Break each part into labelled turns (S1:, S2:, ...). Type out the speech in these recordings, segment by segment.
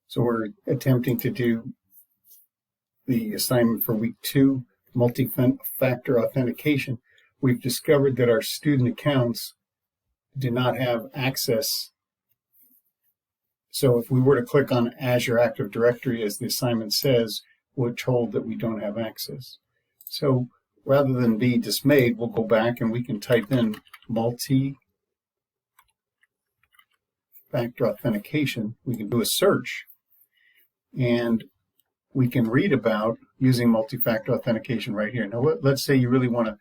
S1: So we're attempting to do the assignment for week 2, multi-factor authentication. We've discovered that our student accounts do not have access. So if we were to click on Azure Active Directory, as the assignment says, we're told that we don't have access. So rather than be dismayed, we'll go back and we can type in multi-factor authentication. We can do a search, and we can read about using multi-factor authentication right here. Now, let's say you really want to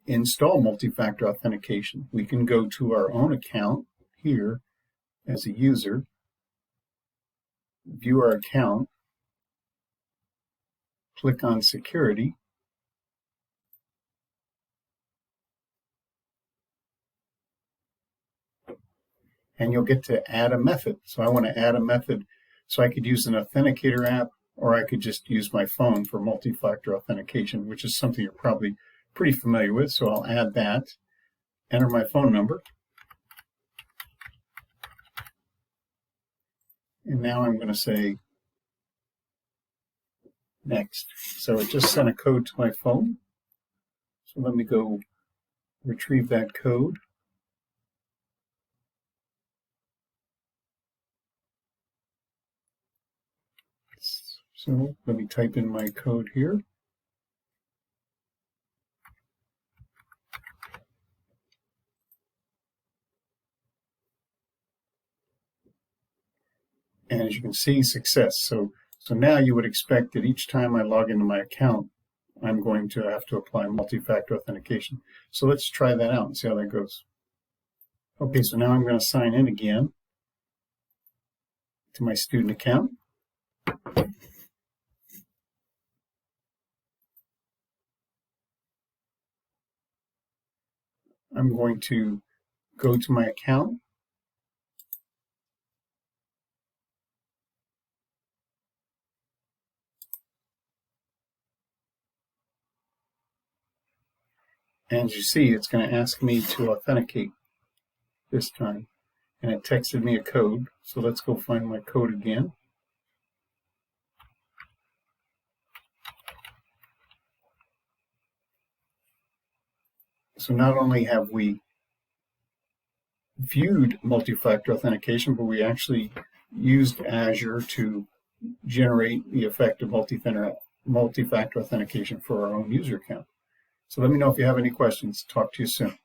S1: install multi-factor authentication. We can go to our own account here as a user, view our account, click on security, and you'll get to add a method. So I want to add a method, so I could use an authenticator app, or I could just use my phone for multi-factor authentication, which is something you're probably pretty familiar with. So I'll add that, enter my phone number, and now I'm going to say next. So it just sent a code to my phone. So let me go retrieve that code. So let me type in my code here. And as you can see, success. So now you would expect that each time I log into my account, I'm going to have to apply multi-factor authentication. So let's try that out and see how that goes. Okay, so now I'm going to sign in again to my student account. I'm going to go to my account. And as you see, it's going to ask me to authenticate this time. And it texted me a code. So let's go find my code again. So not only have we viewed multi-factor authentication, but we actually used Azure to generate the effective multi-factor authentication for our own user account. So let me know if you have any questions. Talk to you soon.